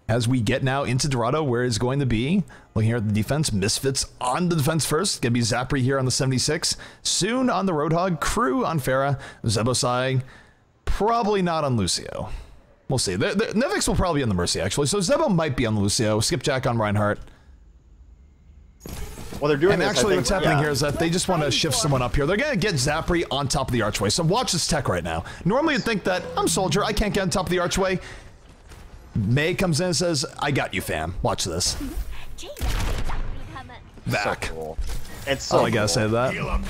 as we get now into Dorado, where it's going to be, looking here at the defense, Misfits on the defense first. Going to be Zapri here on the 76. Soon on the Roadhog, Crew on Pharah, Zebosai, probably not on Lucio. We'll see. Nevix will probably be on the Mercy, actually. So Zebo might be on Lucio. Skipjack on Reinhardt. Well, they're doing and this, actually what's happening here is that they just want to shift someone up here. They're going to get Zapri on top of the archway. So watch this tech right now. Normally you'd think that, I'm Soldier, I can't get on top of the archway. May comes in and says, I got you, fam. Watch this. Back. So cool. It's so I gotta say that.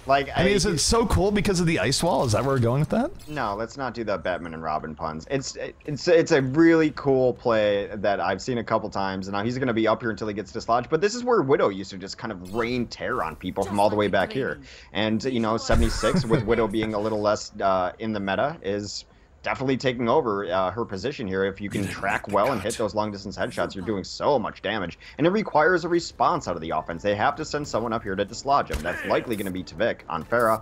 Like, I mean, is it so cool because of the ice wall? Is that where we're going with that? No, let's not do the Batman and Robin puns. It's a really cool play that I've seen a couple times, and now he's going to be up here until he gets dislodged. But this is where Widow used to just kind of rain terror on people from all the way back here. And, you know, 76 with Widow being a little less in the meta is definitely taking over her position here. If you can track well and hit those long-distance headshots, you're doing so much damage. And it requires a response out of the offense. They have to send someone up here to dislodge him. That's likely going to be Tavik on Pharah.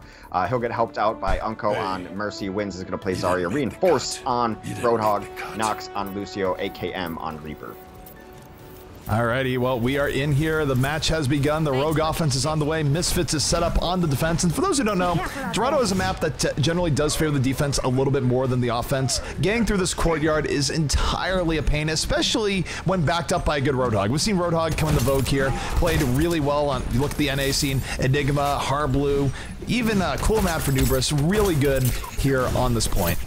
He'll get helped out by Unko on Mercy. Wins is going to play Zarya. Reinforce on Roadhog. Nox on Lucio. AKM on Reaper. Alrighty, well, we are in here. The match has begun. The Rogue offense is on the way. Misfits is set up on the defense. And for those who don't know, Dorado is a map that generally does favor the defense a little bit more than the offense. Getting through this courtyard is entirely a pain, especially when backed up by a good Roadhog. We've seen Roadhog come in the Vogue here, played really well on, you look at the NA scene, Enigma, Harblue, even Cool Map for Nubris, really good here on this point.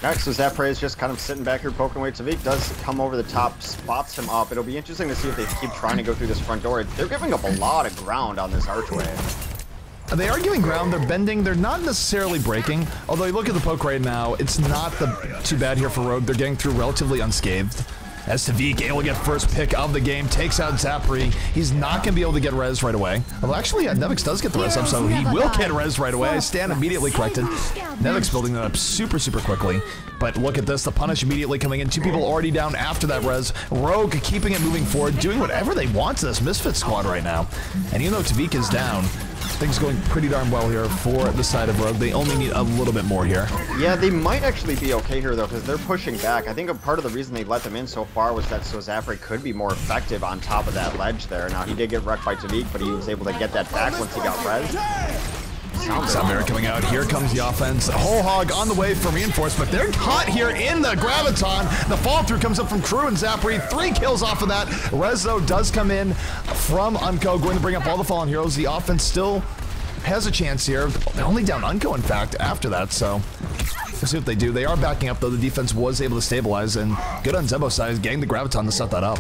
Alright, so Zapre is just kind of sitting back here poking away. Tavik does come over the top, spots him up. It'll be interesting to see if they keep trying to go through this front door. They're giving up a lot of ground on this archway. They are giving ground, they're bending, they're not necessarily breaking. Although you look at the poke right now, it's not too bad here for Rogue. They're getting through relatively unscathed. As Tavik able to get first pick of the game, takes out Zapri. He's not going to be able to get res right away. Well, actually, Nevix does get the res up, so he will get res right away. Stand immediately corrected. Nevix building that up super, super quickly. But look at this, the punish immediately coming in. Two people already down after that res. Rogue keeping it moving forward, doing whatever they want to this Misfit squad right now. And even though Tavik is down, things going pretty darn well here for the side of Rogue. They only need a little bit more here. Yeah, they might actually be okay here, though, because they're pushing back. I think a part of the reason they let them in so far was that so Zapre could be more effective on top of that ledge there. Now, he did get wrecked by Tavik, but he was able to get that back once he got res. Samir coming out. Here comes the offense. Whole Hog on the way for reinforcement. They're caught here in the Graviton. The fall through comes up from Crew and Zapri. 3 kills off of that. Rezo does come in from Unko, going to bring up all the fallen heroes. The offense still has a chance here. They're only down Unko, in fact, after that, so we'll see what they do. They are backing up, though. The defense was able to stabilize, and good on Zebo's side, getting the Graviton to set that up.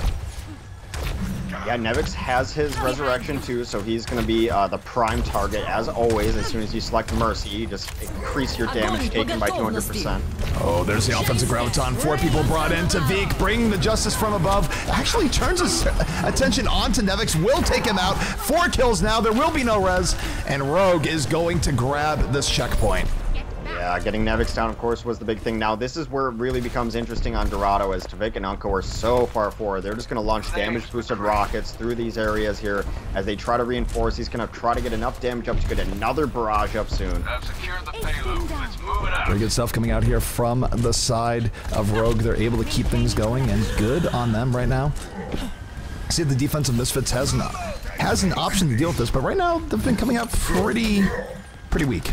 Yeah, Nevix has his resurrection too, so he's going to be the prime target as always. As soon as you select Mercy, you just increase your damage taken by 200%. Oh, there's the offensive Graviton. 4 people brought in. Tavik bringing the justice from above. Actually turns his attention onto Nevix. Will take him out. 4 kills now. There will be no res. And Rogue is going to grab this checkpoint. Yeah, getting Nevix down, of course, was the big thing. Now, this is where it really becomes interesting on Dorado, as Tavik and Unko are so far forward. They're just going to launch damage-boosted rockets through these areas here as they try to reinforce. He's going to try to get enough damage up to get another barrage up soon. I've secured the payload. Let's move it out. Very good stuff coming out here from the side of Rogue. They're able to keep things going, and good on them right now. See if the defense of Misfits has an option to deal with this, but right now they've been coming out pretty weak.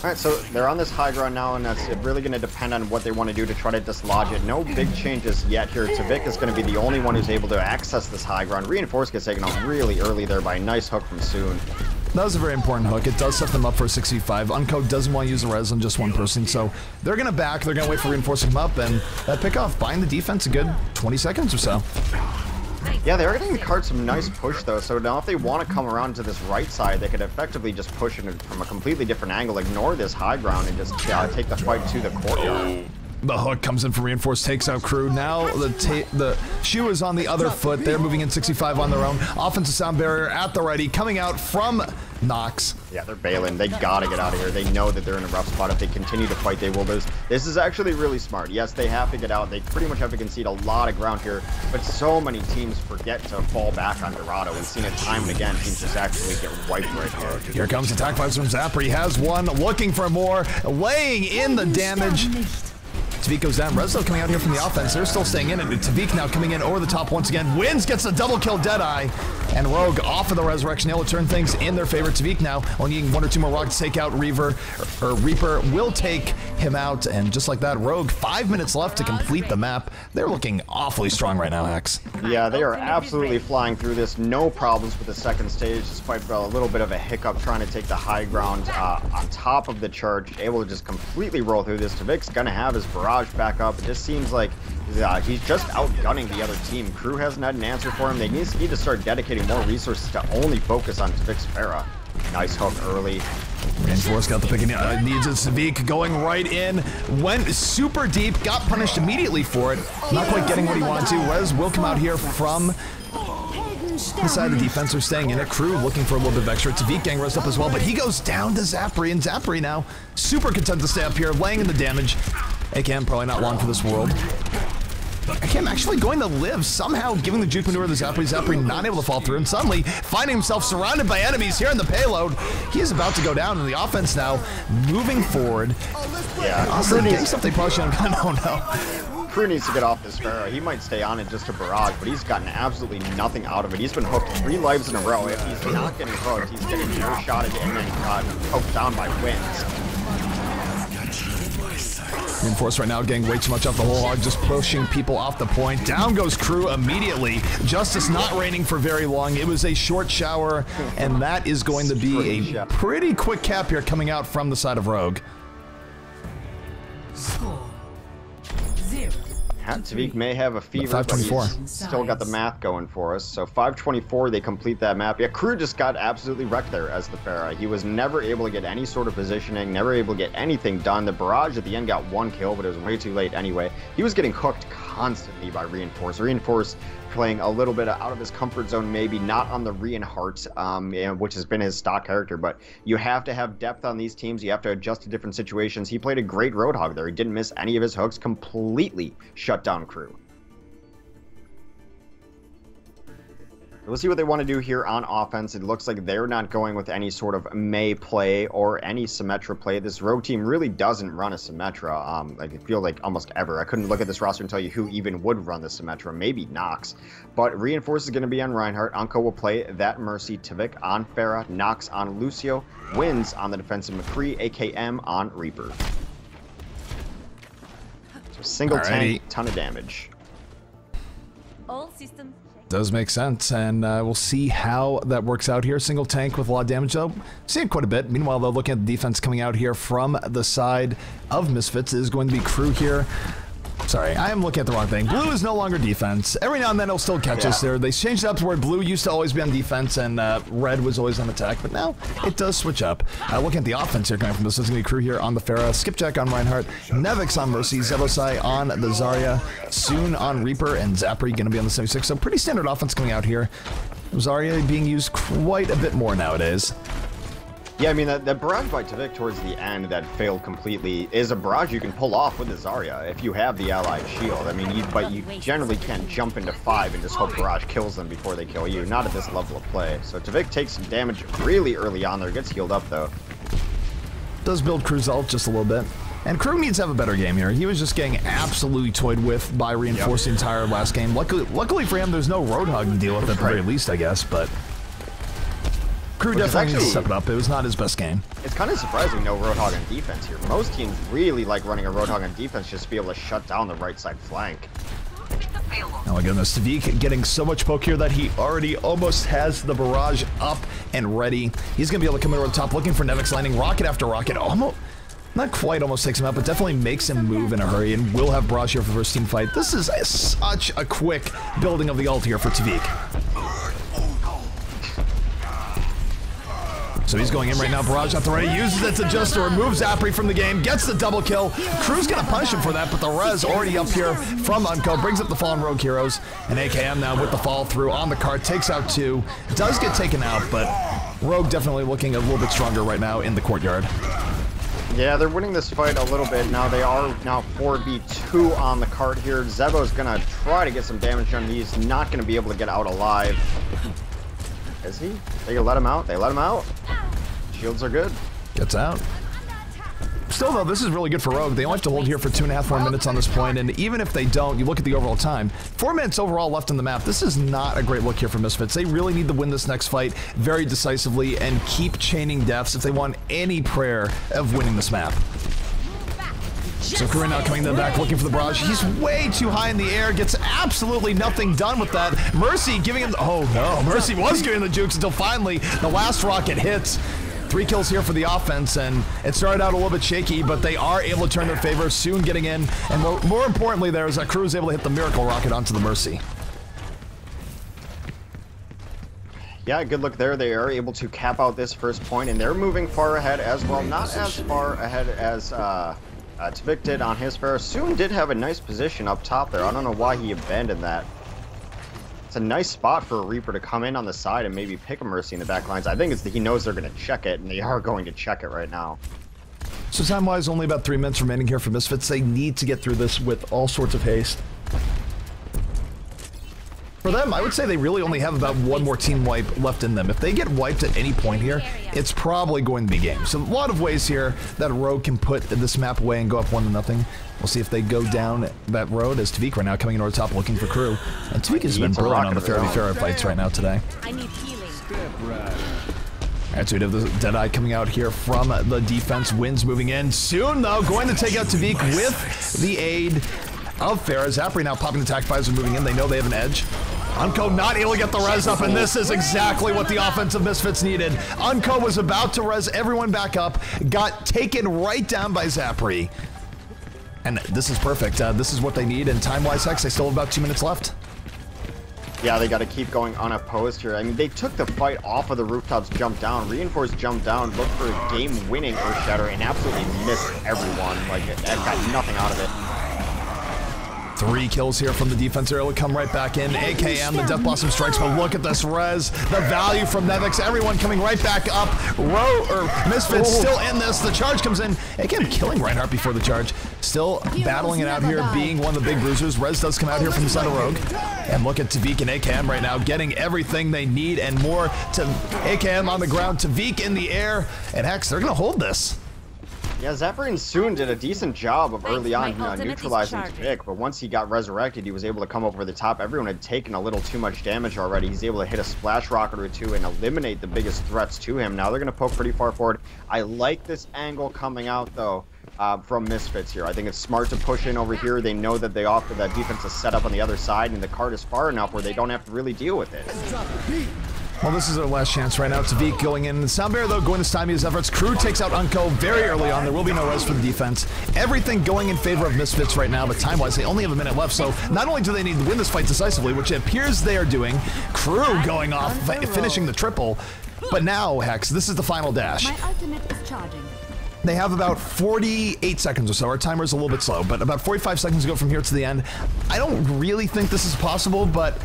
Alright, so they're on this high ground now, and that's really going to depend on what they want to do to try to dislodge it. No big changes yet here. Tavik is going to be the only one who's able to access this high ground. Reinforce gets taken off really early there by a nice hook from Soon. That was a very important hook. It does set them up for a 6v5. Unco doesn't want to use the res on just one person, so they're going to back. They're going to wait for reinforcing them up, and that pickoff buying the defense a good 20 seconds or so. Yeah, they are getting the card some nice push, though, so now if they want to come around to this right side, they could effectively just push it from a completely different angle, ignore this high ground, and just take the fight to the courtyard. The hook comes in for Reinforced, takes out Crew. Now the shoe is on the other foot. They're moving in 65 on their own. Offensive sound barrier at the ready, coming out from Nox. Yeah, they're bailing. They gotta get out of here. They know that they're in a rough spot. If they continue to fight, they will lose. This is actually really smart. Yes, they have to get out. They pretty much have to concede a lot of ground here, but so many teams forget to fall back on Dorado. We've seen it time and again. Teams just actually get wiped right here. Here comes attack vibes from Zapper. He has one, looking for more, laying in the damage. Tavik goes down. Rezo coming out here from the offense. They're still staying in it. Tavik now coming in over the top once again. Wins, gets a double kill, Deadeye. And Rogue off of the resurrection. Able to turn things in their favor. Tavik now only needing 1 or 2 more rockets to take out Reaper will take him out. And just like that, Rogue, 5 minutes left to complete the map. They're looking awfully strong right now, Hex. Yeah, they are absolutely flying through this. No problems with the second stage, despite a little bit of a hiccup trying to take the high ground on top of the charge. Able to just completely roll through this. Tavik's going to have his barrage back up. It just seems like he's just outgunning the other team. Crew hasn't had an answer for him. They need to start dedicating more resources to only focus on Tavik's Pharah. Nice hook early. Reinforced got the pick and needs it. Tavik going right in. Went super deep. Got punished immediately for it. Not quite getting what he wanted to. Rez will come out here from the side of the defense. Are staying in it. Crew looking for a little bit of extra. Tavik getting rezzed up as well, but he goes down to Zapri, and Zapri now super content to stay up here, laying in the damage. AKM probably not long for this world. AKM actually going to live, somehow giving the juke maneuver to Zapri. Zapri not able to fall through, and suddenly finding himself surrounded by enemies here in the payload. He is about to go down in the offense now, moving forward. Yeah, Austin getting something probably shouldn't have gone. Oh no. Crew needs to get off this Pharah. He might stay on it just to barrage, but he's gotten absolutely nothing out of it. He's been hooked 3 lives in a row. If he's not getting hooked, he's getting no-shotted and then poked down by winds. Reinforced right now, getting way too much off the whole hog, just pushing people off the point. Down goes Crew immediately. Justice not raining for very long. It was a short shower, and that is going to be a pretty quick cap here coming out from the side of Rogue. Tavik may have a fever, but he's still got the math going for us. So 524, they complete that map. Yeah, Crew just got absolutely wrecked there as the Pharah. He was never able to get any sort of positioning, never able to get anything done. The barrage at the end got 1 kill, but it was way too late anyway. He was getting hooked constantly by Reinforce. Reinforce playing a little bit out of his comfort zone, maybe not on the Reinhardt, which has been his stock character, but you have to have depth on these teams. You have to adjust to different situations. He played a great Roadhog there. He didn't miss any of his hooks, completely shut down Crew. We'll see what they want to do here on offense. It looks like they're not going with any sort of Mei play or any Symmetra play. This Rogue team really doesn't run a Symmetra. I feel like almost ever. I couldn't look at this roster and tell you who even would run the Symmetra. Maybe Nox. But Reinforce is going to be on Reinhardt. Unko will play that Mercy. Tavik on Pharah. Nox on Lucio. Wins on the defensive McCree. AKM on Reaper. So single tank, ton of damage. All systems. Does make sense, and we'll see how that works out here. Single tank with a lot of damage, though. Seeing quite a bit. Meanwhile, though, looking at the defense coming out here from the side of Misfits is going to be Crew here. Sorry, I am looking at the wrong thing. Blue is no longer defense. Every now and then it'll still catch us there. They changed it up to where blue used to always be on defense and red was always on attack, but now it does switch up. Looking at the offense here coming from this, is going to be Crew here on the Pharah, Skipjack on Reinhardt, Nevix on Mercy, Zelosai on the Zarya, soon on Reaper, and Zapri going to be on the 76. So pretty standard offense coming out here. Zarya being used quite a bit more nowadays. Yeah, I mean, that barrage by Tavik towards the end that failed completely is a barrage you can pull off with the Zarya if you have the allied shield. I mean, but you generally can't jump into 5 and just hope barrage kills them before they kill you. Not at this level of play. So Tavik takes some damage really early on there. Gets healed up, though. Does build Crew's ult just a little bit. And Crew needs to have a better game here. He was just getting absolutely toyed with by Reinforced the entire last game. Luckily for him, there's no Roadhog to deal with at the very least, I guess, but Crew definitely needs to step it up. It was not his best game. It's kind of surprising no Roadhog on defense here. Most teams really like running a Roadhog on defense just to be able to shut down the right side flank. Oh my goodness, Tavik getting so much poke here that he already almost has the barrage up and ready. He's going to be able to come in over the top looking for Nevix, landing rocket after rocket. Almost, not quite almost takes him out, but definitely makes him move in a hurry, and will have barrage here for the first team fight. This is such a quick building of the ult here for Tavik. So he's going in right now. Barrage at the ready, uses it to just remove Zapri from the game, gets the double kill. Crew's gonna punish him for that, but the res already up here from Unco, brings up the fallen Rogue heroes, and AKM now with the fall through on the cart, takes out 2, does get taken out, but Rogue definitely looking a little bit stronger right now in the courtyard. Yeah, they're winning this fight a little bit now. They are now 4v2 on the cart here. Zebo's gonna try to get some damage done. He's not gonna be able to get out alive. Is he? They let him out? They let him out? Shields are good. Gets out. Still, though, this is really good for Rogue. They only have to hold here for 2.5 more minutes on this point, and even if they don't, you look at the overall time, 4 minutes overall left on the map. This is not a great look here for Misfits. They really need to win this next fight very decisively and keep chaining deaths if they want any prayer of winning this map. So Crew now coming to the back looking for the barrage. He's way too high in the air, gets absolutely nothing done with that. Mercy giving him, oh no, Mercy was giving the jukes until finally the last rocket hits. 3 kills here for the offense, and it started out a little bit shaky, but they are able to turn their favor, soon getting in, and more importantly there is that Crew is able to hit the miracle rocket onto the Mercy. Yeah, good look there. They are able to cap out this first point, and they're moving far ahead as well. Not as far ahead as Tvik did on his fair. Soon did have a nice position up top there. I don't know why he abandoned that. It's a nice spot for a Reaper to come in on the side and maybe pick a Mercy in the back lines. I think it's that he knows they're going to check it, and they are going to check it right now. So time-wise, only about 3 minutes remaining here for Misfits. They need to get through this with all sorts of haste. For them, I would say they really only have about 1 more team wipe left in them. If they get wiped at any point here, it's probably going to be game. So a lot of ways here that Rogue can put this map away and go up 1-0. We'll see if they go down that road as Tvik right now coming in over the top looking for Crew. And Tvik has been brilliant on the Fairly Fair fights right now today. I need healing. Alright, so we have the Deadeye coming out here from the defense. Wins moving in. Soon, though, going to take out Tvik with the aid of Fair. Zapri now popping attack fires and moving in. They know they have an edge. Unco not able to get the res up, and this is exactly what the offensive Misfits needed. Unco was about to res everyone back up, got taken right down by Zapri. And this is perfect. This is what they need, and time-wise, Hex, they still have about 2 minutes left. Yeah, they got to keep going unopposed here. I mean, they took the fight off of the rooftops, jumped down, Reinforced jumped down, looked for a game-winning Earth Shatter, and absolutely missed everyone. Like, it got nothing out of it. 3 kills here from the defense. They're able to come right back in. AKM, the Death Blossom strikes, but look at this res. The value from Nevix. Everyone coming right back up. Misfits still in this. The charge comes in. AKM killing Reinhardt before the charge. Still battling it out here, being one of the big bruisers. Res does come out here from the side of Rogue. And look at Tvik and AKM right now, getting everything they need and more. To AKM on the ground, Tvik in the air. And Hex, they're going to hold this. Yeah, Zapri and Soon did a decent job of early on neutralizing Tvik, but once he got resurrected, he was able to come over the top. Everyone had taken a little too much damage already. He's able to hit a splash rocket or 2 and eliminate the biggest threats to him. Now they're going to poke pretty far forward. I like this angle coming out, though, from Misfits here. I think it's smart to push in over here. They know that they offer that defense a setup on the other side, and the cart is far enough where they don't have to really deal with it. Well, this is their last chance right now. Tvik going in. Soundbear, though, going to stymie his efforts. Crew takes out Unco very early on. There will be no res for the defense. Everything going in favor of Misfits right now, but time-wise, they only have a minute left. So not only do they need to win this fight decisively, which it appears they are doing, Crew going off, finishing the triple. But now, Hex, this is the final dash. My ultimate is charging. They have about 48 seconds or so. Our timer's a little bit slow, but about 45 seconds to go from here to the end. I don't really think this is possible, but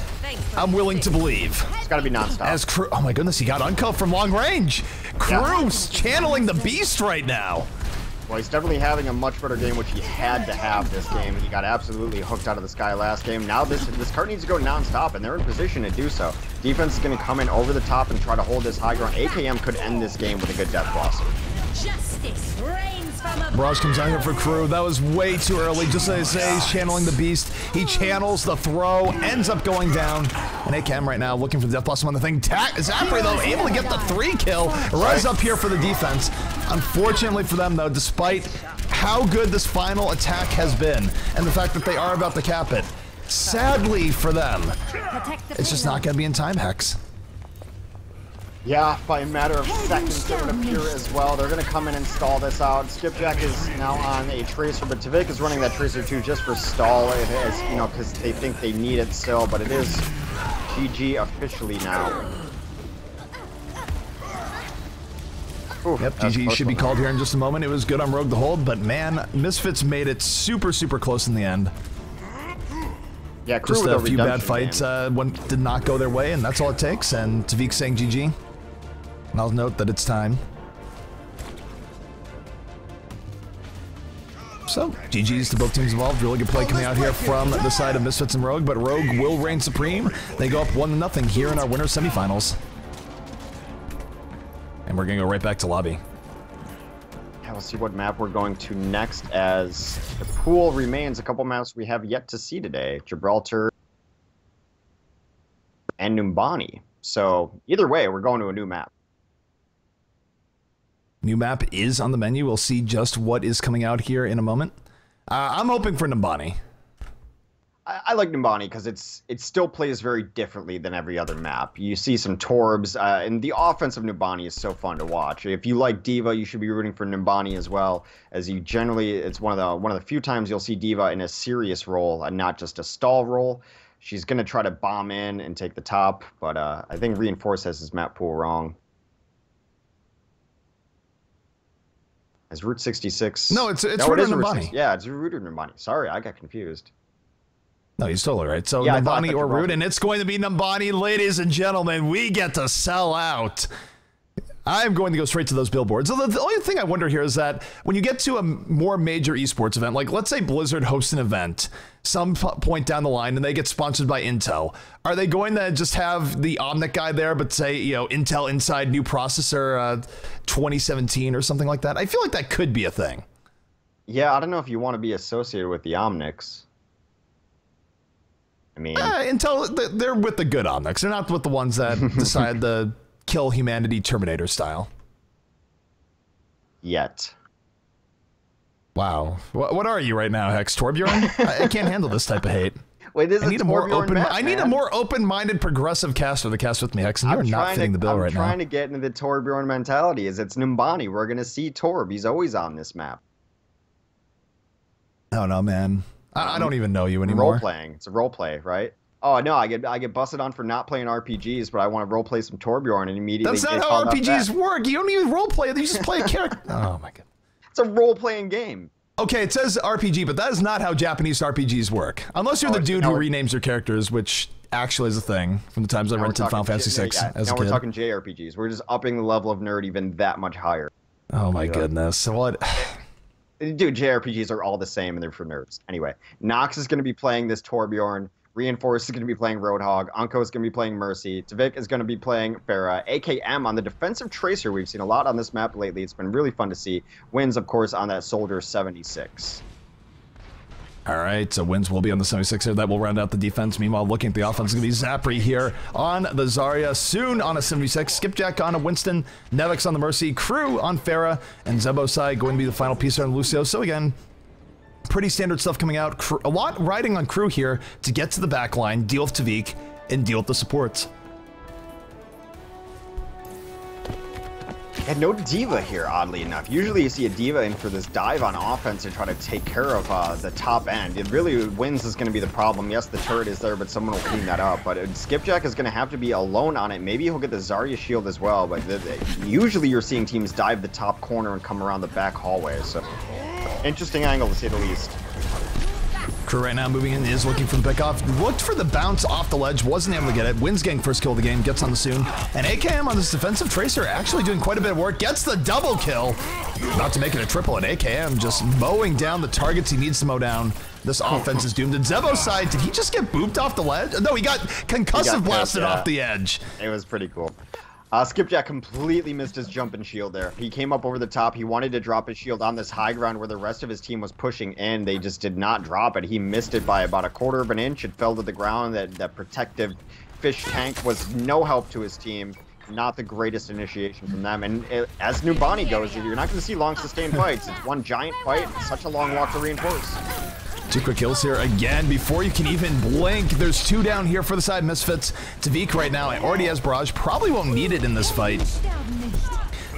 I'm willing to believe. It's got to be nonstop. As Crew, oh my goodness, he got Unco from long range. Crew's channeling the beast right now. Well, he's definitely having a much better game, which he had to have this game. He got absolutely hooked out of the sky last game. Now this card needs to go nonstop, and they're in position to do so. Defense is going to come in over the top and try to hold this high ground. AKM could end this game with a good Death Blossom. Justice reigns from above. Barrage comes out here for Crew. That was way too early. Just as I say, he's channeling the beast. He channels the throw, ends up going down. And AKM right now looking for the Death Blossom on the thing. Zapri, though, able to get the 3 kill. Res up here for the defense. Unfortunately for them, though, despite how good this final attack has been and the fact that they are about to cap it, sadly for them, it's just not going to be in time, Hex. Yeah, by a matter of seconds, they're going to appear as well. They're going to come in and stall this out. Skipjack is now on a Tracer, but Tvik is running that Tracer too just for stall, as, you know, because they think they need it still, but it is GG officially now. Ooh, Yep, GG should be called here in just a moment. It was good on Rogue to hold, but man, Misfits made it super, super close in the end. Yeah, Crew Just with a few bad fights game. one did not go their way, and that's all it takes. And Tavik saying GG. And I'll note that it's time. So, GG's to both teams involved. Really good play coming out here from the side of Misfits and Rogue, but Rogue will reign supreme. They go up 1-0 here in our winner semifinals. And we're going to go right back to lobby. Yeah, we'll see what map we're going to next, as the pool remains a couple maps we have yet to see today. Gibraltar and Numbani. So either way, we're going to a new map. New map is on the menu. We'll see just what is coming out here in a moment. I'm hoping for Numbani. I like Numbani because it still plays very differently than every other map. You see some Torbs, and the offense of Numbani is so fun to watch. If you like D.Va, you should be rooting for Numbani as well, as you generally, it's one of the few times you'll see D.Va in a serious role and not just a stall role. She's going to try to bomb in and take the top, but I think Reinforce has his map pool wrong. Is Route 66? No, it's Route Numbani. Yeah, it's Route Numbani. Sorry, I got confused. No, he's totally right. So yeah, Numbani or Root, and it's going to be Numbani, ladies and gentlemen. We get to sell out. I'm going to go straight to those billboards. So the only thing I wonder here is that when you get to a more major esports event, like let's say Blizzard hosts an event some point down the line and they get sponsored by Intel, are they going to just have the Omnic guy there, but say, you know, Intel inside new processor 2017 or something like that? I feel like that could be a thing. Yeah, I don't know if you want to be associated with the Omnics. I mean, Intel, they're with the good Omnics. They're not with the ones that decide to kill humanity Terminator style. Yet. Wow. What are you right now, Hex? Torbjorn? I can't handle this type of hate. Wait, this I need is a more Torbjorn open. map, I need a more open-minded, progressive caster to cast with me, Hex. And you are not fitting the bill right now. I'm trying to get into the Torbjorn mentality. Is it's Numbani? We're gonna see Torb. He's always on this map. I don't know, man. I don't even know you anymore. Role playing. It's a role play, right? Oh no, I get busted on for not playing RPGs, but I want to role play some Torbjorn and immediately. That's not how RPGs work. You don't even role play. You just play a character. Oh my god. It's a role playing game. Okay, it says RPG, but that is not how Japanese RPGs work. Unless you're the dude who renames your characters, which actually is a thing from the times I rented Final Fantasy VI as a kid. Now we're talking JRPGs. We're just upping the level of nerd even that much higher. Oh my goodness. What? Dude, JRPGs are all the same and they're for nerds. Anyway, Nox is going to be playing this Torbjorn. Reinforce is going to be playing Roadhog. Unko is going to be playing Mercy. Tavik is going to be playing Pharah. AKM on the defensive tracer. We've seen a lot on this map lately. It's been really fun to see. Wins, of course, on that Soldier 76. All right, so wins will be on the 76er. That will round out the defense. Meanwhile, looking at the offense, it's going to be Zapri here on the Zarya. Soon on a 76. Skipjack on a Winston. Nevix on the Mercy. Crew on Pharah. And Zebosai going to be the final piece on Lucio. So again, pretty standard stuff coming out. A lot riding on Crew here to get to the back line, deal with Tavik, and deal with the supports. And no D.Va here, oddly enough. Usually you see a D.Va in for this dive on offense to try to take care of the top end. It really wins is going to be the problem. Yes, the turret is there, but someone will clean that up. But Skipjack is going to have to be alone on it. Maybe he'll get the Zarya shield as well. But usually you're seeing teams dive the top corner and come around the back hallway. So interesting angle to say the least. Crew right now moving in, is looking for the pick off. Looked for the bounce off the ledge, wasn't able to get it. Wins getting first kill of the game, gets on the Soon. And AKM on this defensive tracer actually doing quite a bit of work, gets the double kill. About to make it a triple, and AKM just mowing down the targets he needs to mow down. This offense is doomed. And Zebo's side, did he just get booped off the ledge? No, he got concussive blasted off the edge. It was pretty cool. Skipjack completely missed his jump and shield there. He came up over the top. He wanted to drop his shield on this high ground where the rest of his team was pushing in. They just did not drop it. He missed it by about 1/4 of an inch. It fell to the ground. That protective fish tank was no help to his team. Not the greatest initiation from them. And as Numbani goes, you're not going to see long sustained fights. It's one giant fight. Such a long walk to Reinforce. 2 quick kills here again before you can even blink. There's 2 down here for the side Misfits. Tavik right now already has barrage. Probably won't need it in this fight.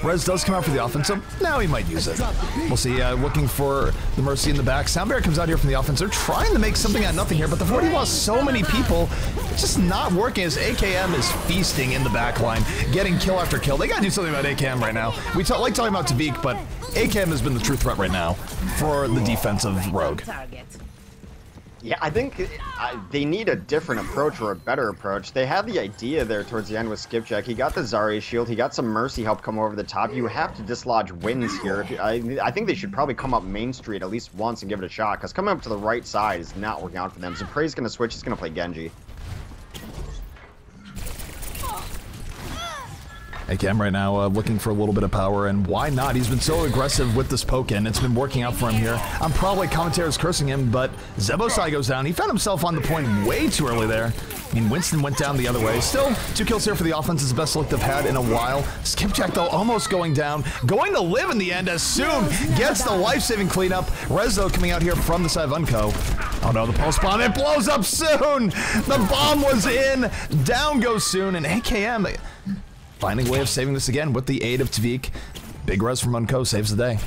Rez does come out for the offense, so now he might use it. We'll see, looking for the Mercy in the back. Soundbear comes out here from the offense. They're trying to make something out of nothing here, but they've already lost so many people. It's just not working as AKM is feasting in the back line, getting kill after kill. They gotta do something about AKM right now. We like talking about Tavik, but AKM has been the true threat right now for the defense of Rogue. Yeah, I think they need a different approach or a better approach. They had the idea there towards the end with Skipjack. He got the Zarya shield. He got some Mercy help come over the top. You have to dislodge wins here. I think they should probably come up Main Street at least once and give it a shot, because coming up to the right side is not working out for them. Zapre's going to switch. He's going to play Genji. AKM right now looking for a little bit of power, and why not? He's been so aggressive with this poke in. It's been working out for him here. I'm probably commentators cursing him, but Zebosai goes down. He found himself on the point way too early there. I mean, Winston went down the other way. Still, 2 kills here for the offense. It's the best look they've had in a while. Skipjack, though, almost going down. Going to live in the end as Soon gets the life-saving cleanup. Rez, though, coming out here from the side of Unco. Oh, no, the pulse bomb. It blows up Soon. The bomb was in. Down goes Soon, and AKM finding a way of saving this again with the aid of Tavik. Big res from Unco saves the day.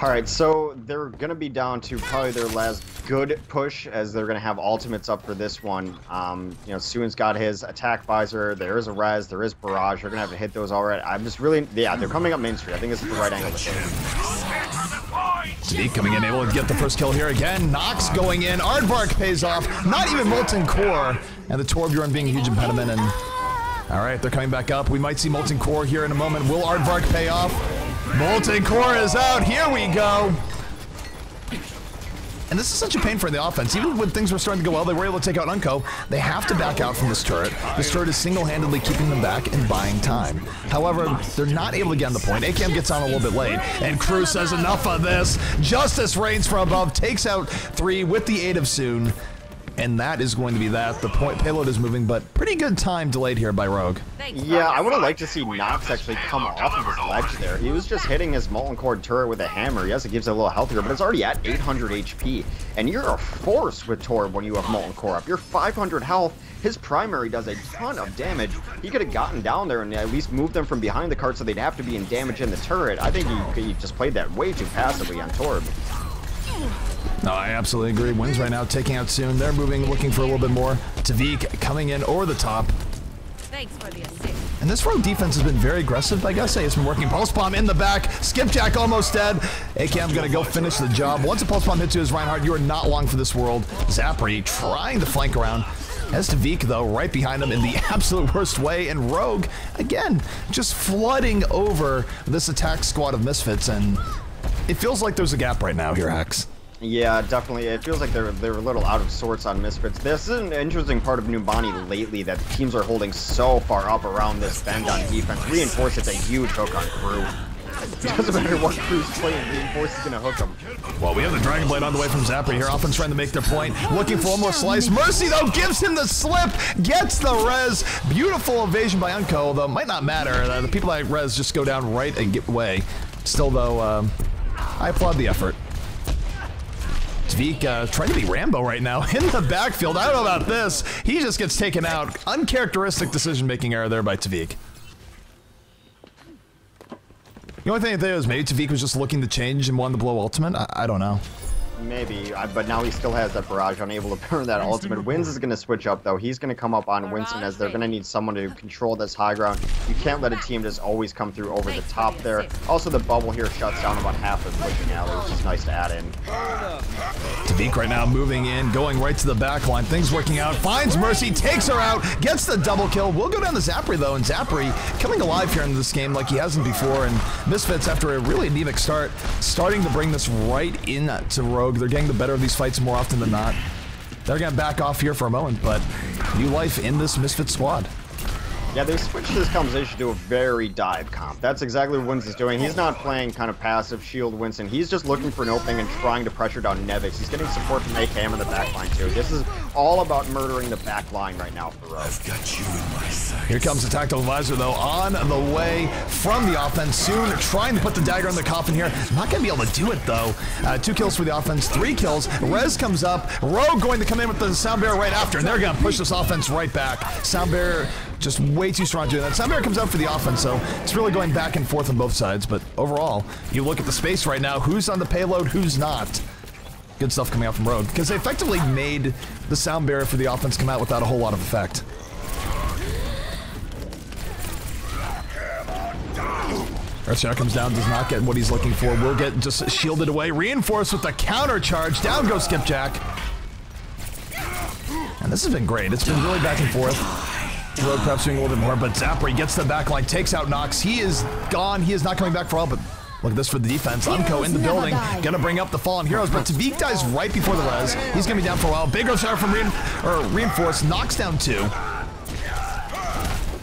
Alright, so they're going to be down to probably their last good push, as they're going to have ultimates up for this one. You know, Soon's got his attack visor, there is a res, there is barrage, they're going to have to hit those already. I'm just really, yeah, they're coming up Main Street. I think this is the right angle to hit. Tavik coming in, able to get the first kill here again. Nox going in, Aardvark pays off, not even Molten Core, and the Torbjorn being a huge impediment. And all right, they're coming back up. We might see Molten Core here in a moment. Will Aardvark pay off? Molten Core is out. Here we go. And this is such a pain for the offense. Even when things were starting to go well, they were able to take out Unco. They have to back out from this turret. This turret is single-handedly keeping them back and buying time. However, they're not able to get on the point. AKM gets on a little bit late, and Crew says enough of this. Justice reigns from above, takes out 3 with the aid of Soon. And that is going to be that. The point payload is moving, but pretty good time delayed here by Rogue. Yeah, I would have liked to see Nox actually come off of his ledge there. He was just hitting his Molten Core turret with a hammer. Yes, it gives it a little healthier, but it's already at 800 HP. And you're a force with Torb when you have Molten Core up. You're 500 health. His primary does a ton of damage. He could have gotten down there and at least moved them from behind the cart so they'd have to be in damage in the turret. I think he just played that way too passively on Torb. No, I absolutely agree. Wins right now, taking out Soon. They're moving, looking for a little bit more. Tavik coming in over the top. Thanks for the assist. And this Rogue defense has been very aggressive. I gotta say, it's been working. Pulse Bomb in the back. Skipjack almost dead. AKM gonna go finish the job. Once a Pulse Bomb hits you as Reinhardt, you are not long for this world. Zapri trying to flank around. As Tavik, though, right behind him in the absolute worst way. And Rogue, again, just flooding over this attack squad of Misfits. And it feels like there's a gap right now here, Hex. Yeah, definitely. It feels like they're a little out of sorts on Misfits. This is an interesting part of Numbani lately, that teams are holding so far up around this bend on defense. Reinforce, it's a huge hook on Crew. It doesn't matter what Crew's playing, Reinforce is going to hook him. Well, we have the Dragon Blade on the way from Zapri here. Offense trying to make their point. Looking for one more slice. Mercy, though, gives him the slip. Gets the res. Beautiful evasion by Unco, though might not matter. The people that res just go down right and get away. Still, though, I applaud the effort. Tavik trying to be Rambo right now in the backfield. I don't know about this. He just gets taken out. Uncharacteristic decision-making error there by Tavik. The only thing there is maybe Tavik was just looking to change and wanted to blow ultimate. I don't know. Maybe, but now he still has that barrage, unable to burn that ultimate. Wins is going to switch up, though. He's going to come up on Winston, as they're going to need someone to control this high ground. You can't let a team just always come through over the top there. Also, the bubble here shuts down about half of pushing alley, which is nice to add in. Tavik right now moving in, going right to the back line. Things working out. Finds Mercy, takes her out, gets the double kill. We'll go down to Zapri, though, and Zapri coming alive here in this game like he hasn't before. And Misfits, after a really anemic start, starting to bring this right into Rogue. They're getting the better of these fights more often than not. They're going to back off here for a moment, but new life in this Misfit squad. Yeah, they switched this conversation to a very dive comp. That's exactly what Winston's doing. He's not playing kind of passive shield Winston. He's just looking for an opening and trying to pressure down Nevix. He's getting support from AKM in the backline too. This is all about murdering the backline right now for Rogue. I've got you in my sights. Here comes the tactical advisor, though, on the way from the offense. Soon trying to put the dagger in the coffin here. Not going to be able to do it, though. 2 kills for the offense, 3 kills. Rez comes up. Rogue going to come in with the Sound Bearer right after, and they're going to push this offense right back. Sound Bearer just way too strong doing that. Soundbear comes out for the offense, so it's really going back and forth on both sides. But overall, you look at the space right now, who's on the payload, who's not. Good stuff coming out from Rogue, because they effectively made the sound barrier for the offense come out without a whole lot of effect. Earthshatter comes down, does not get what he's looking for, will get just shielded away, reinforced with the counter charge, down goes Skipjack. And this has been great, it's been really back and forth. Rogue perhaps doing a little bit more, but Zapri gets the backline, takes out Nox, he is gone, he is not coming back for all, but look at this for the defense. Unco in the building, gonna bring up the fallen heroes, but Tavik dies right before the res. He's gonna be down for a while. Big Earthshatter from Reinforce, knocks down 2.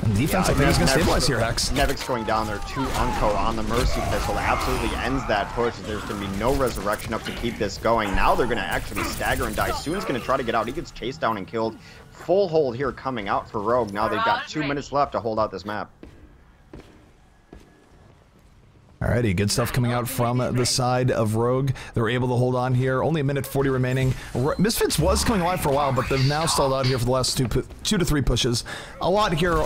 And defense, I think, is gonna stabilize here, Hex. Nevic's going down there to Unco on the Mercy pistol. Absolutely ends that push. There's gonna be no resurrection up to keep this going. Now they're gonna actually stagger and die. Soon's gonna try to get out. He gets chased down and killed. Full hold here coming out for Rogue. Now they've got 2 minutes left to hold out this map. Alrighty, good stuff coming out from the side of Rogue. They were able to hold on here. Only a minute 40 remaining. Misfits was coming alive for a while, but they've now stalled out here for the last two to three pushes. A lot here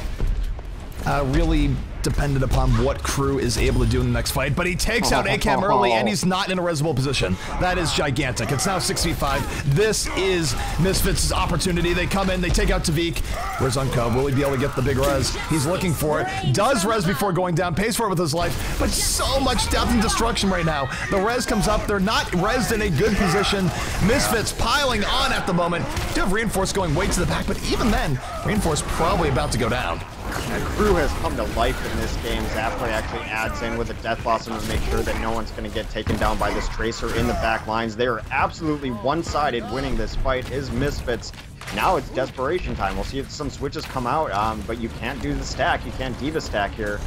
really dependent upon what Crew is able to do in the next fight, but he takes out ACAM early, and he's not in a resable position. That is gigantic. It's now 6v5. This is Misfits' opportunity. They come in, they take out Tavik. Where's Unco? Will he be able to get the big res? He's looking for it. Does res before going down, pays for it with his life, but so much death and destruction right now. The res comes up. They're not resed in a good position. Misfits piling on at the moment. Do have Reinforce going way to the back, but even then, Reinforce probably about to go down. Crew has come to life in this game. Zapway actually adds in with a Death Blossom to make sure that no one's going to get taken down by this Tracer in the back lines. They are absolutely one-sided. Winning this fight is Misfits. Now it's desperation time. We'll see if some switches come out, but you can't do the stack. You can't diva stack here.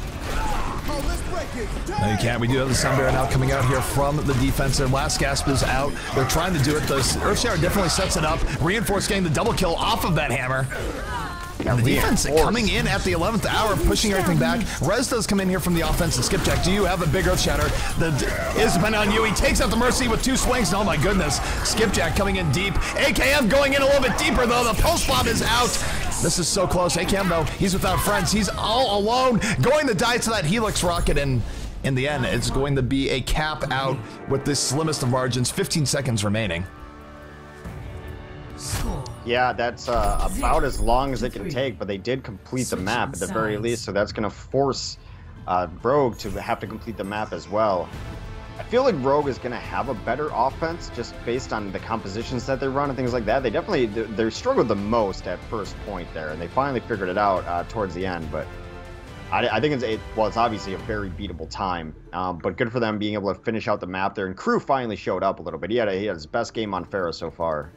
No, you can't. We do have the Sunbear now coming out here from the defense. Their last gasp is out. They're trying to do it. The Earthshatter definitely sets it up. Reinforce getting the double kill off of that hammer. And the defense coming in at the 11th hour, pushing everything back. Rez does come in here from the offense, and Skipjack, do you have a big Earthshatter? That is dependent on you. He takes out the Mercy with 2 swings, and oh my goodness, Skipjack coming in deep. AKM going in a little bit deeper, though. The pulse bomb is out. This is so close. AKM, though, he's without friends. He's all alone, going to die to that Helix rocket, and in the end, it's going to be a cap out with the slimmest of margins, 15 seconds remaining. Yeah, that's about as long as it can take, but they did complete the map at the very least, so that's going to force Rogue to have to complete the map as well. I feel like Rogue is going to have a better offense just based on the compositions that they run and things like that. They struggled the most at first point there, and they finally figured it out towards the end, but I think it's obviously a very beatable time, but good for them being able to finish out the map there, and Crew finally showed up a little bit. He had his best game on Pharah so far.